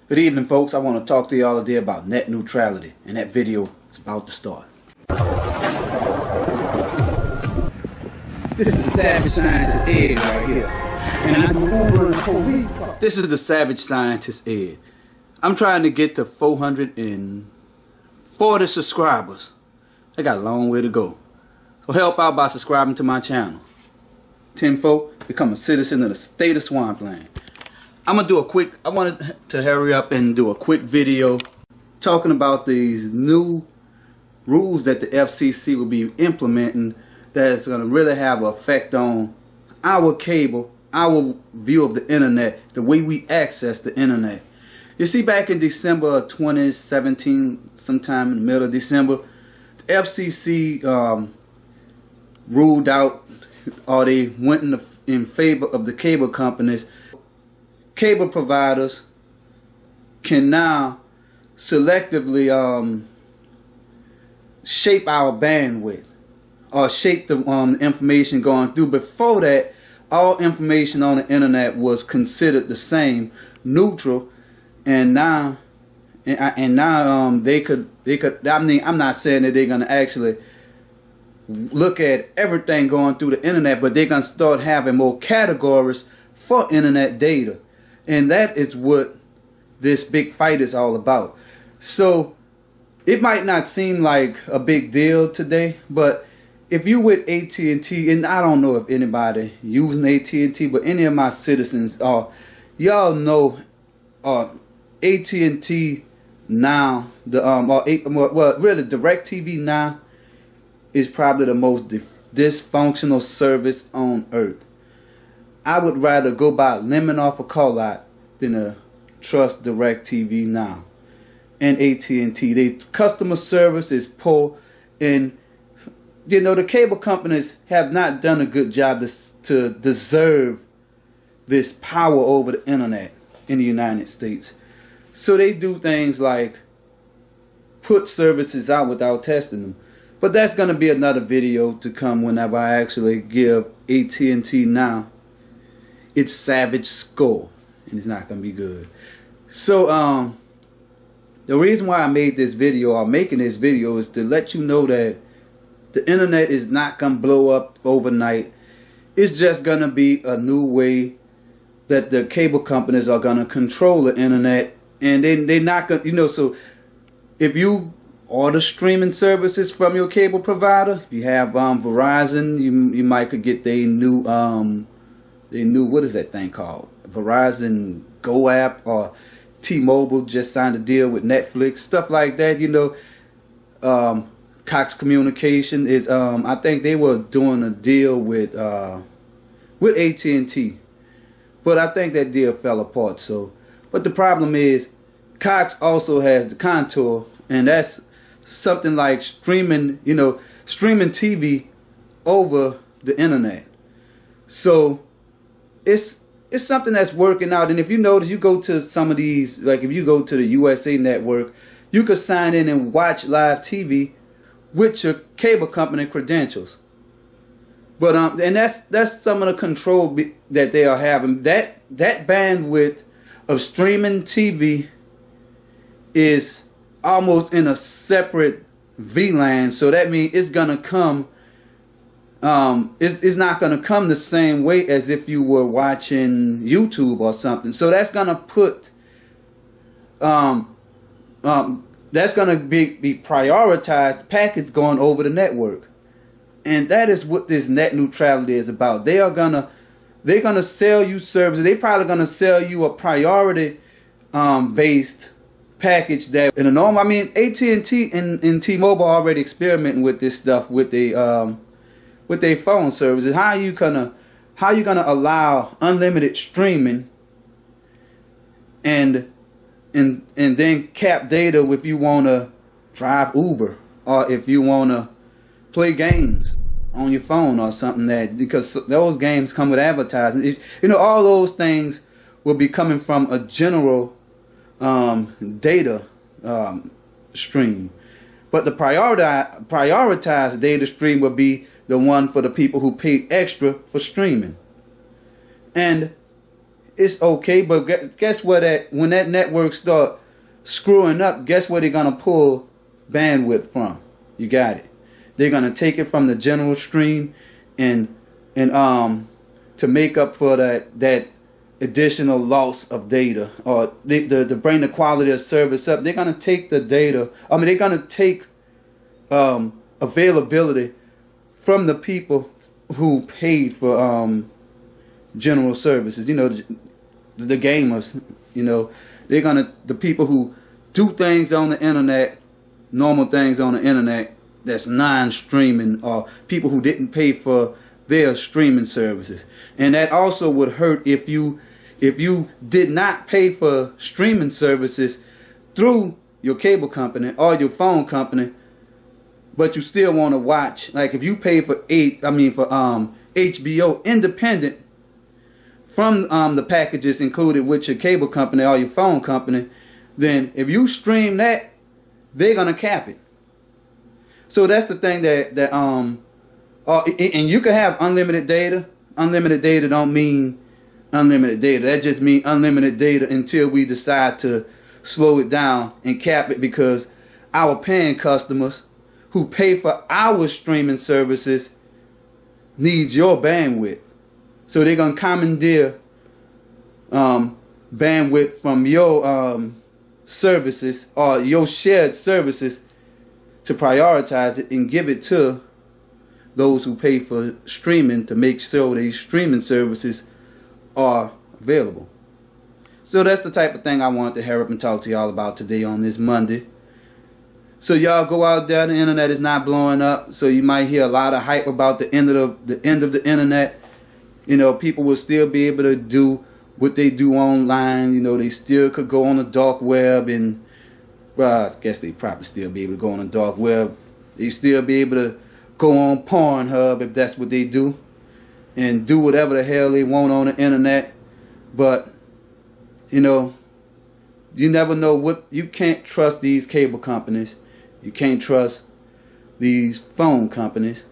Good evening, folks. I want to talk to y'all today about net neutrality, and that video is about to start. This is the Savage Scientist Ed right here, and I'm over the police. This is the Savage Scientist Ed. I'm trying to get to 440 subscribers. I got a long way to go. So help out by subscribing to my channel. Tenfold, become a citizen of the state of Swampland. I wanted to hurry up and do a quick video talking about these new rules that the FCC will be implementing that's going to really have an effect on our cable, our view of the internet, the way we access the internet. You see, back in December of 2017, sometime in the middle of December, the FCC ruled out, or they went in favor of the cable companies. Cable providers can now selectively shape our bandwidth or shape the information going through. Before that, all information on the internet was considered the same, neutral, and now they could. I mean, I'm not saying that they're gonna actually look at everything going through the internet, but they're gonna start having more categories for internet data. And that is what this big fight is all about. So it might not seem like a big deal today, but if you with AT&T, and I don't know if anybody using AT&T, but any of my citizens, y'all know AT&T now, really DirecTV now is probably the most dysfunctional service on earth. I would rather go buy a lemon off a call lot than trust DirecTV now and AT&T. The customer service is poor, and you know the cable companies have not done a good job to deserve this power over the internet in the United States. So they do things like put services out without testing them. But that's going to be another video to come whenever I actually give AT&T now its savage score, and it's not going to be good. So the reason why I made this video, or making this video, is to let you know that the internet is not going to blow up overnight. It's just going to be a new way that the cable companies are going to control the internet, and they're not going to, so if you order streaming services from your cable provider, if you have Verizon, you might could get their new what is that thing called? Verizon Go app, or T-Mobile just signed a deal with Netflix, stuff like that. Cox Communication is I think they were doing a deal with AT&T, but I think that deal fell apart. But the problem is Cox also has the Contour, and that's something like streaming TV over the internet. So it's something that's working out. And if you notice, you go to some of these, like if you go to the USA Network, you could sign in and watch live TV with your cable company credentials. But and that's some of the control that they are having. That bandwidth of streaming TV is almost in a separate VLAN. So that means it's gonna come. It's not gonna come the same way as if you were watching YouTube or something. So that's gonna put that's gonna be prioritized packets going over the network, and that is what this net neutrality is about. They're gonna sell you services. They're probably gonna sell you a priority based package that in a normal. I mean, AT&T and T-Mobile are already experimenting with this stuff with their phone services. How are you gonna allow unlimited streaming and then cap data if you wanna drive Uber, or if you wanna play games on your phone or something, that because those games come with advertising. All those things will be coming from a general data stream, but the prioritized data stream will be the one for the people who pay extra for streaming. And it's okay. But guess what? When that network start screwing up, guess where they're gonna pull bandwidth from? You got it. They're gonna take it from the general stream, and to make up for that additional loss of data, or to bring the quality of service up. They're gonna take the data. I mean, they're gonna take availability from the people who paid for general services. You know, the gamers. You know, the people who do things on the internet, normal things on the internet that's non-streaming, or people who didn't pay for their streaming services. And that also would hurt if you did not pay for streaming services through your cable company or your phone company, but you still want to watch. Like if you pay for HBO independent from the packages included with your cable company or your phone company, then if you stream that, they're gonna cap it. So that's the thing and you can have unlimited data. Unlimited data don't mean unlimited data. That just means unlimited data until we decide to slow it down and cap it, because our paying customers who pay for our streaming services need your bandwidth. So they're gonna commandeer bandwidth from your services or your shared services to prioritize it and give it to those who pay for streaming to make sure these streaming services are available. So that's the type of thing I wanted to hurry up and talk to y'all about today on this Monday. So y'all go out there. The internet is not blowing up, so you might hear a lot of hype about the end of the internet. You know, people will still be able to do what they do online. You know, they still could go on the dark web, and well, I guess they probably still be able to go on the dark web. They still be able to go on Pornhub if that's what they do, and do whatever the hell they want on the internet. But you know, you never know what. You can't trust these cable companies. You can't trust these phone companies.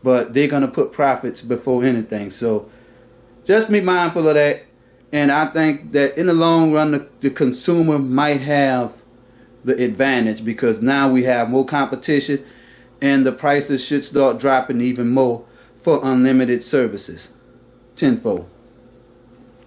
But they're gonna put profits before anything. So just be mindful of that. And I think that in the long run, the consumer might have the advantage, because now we have more competition, and the prices should start dropping even more for unlimited services. Tenfold.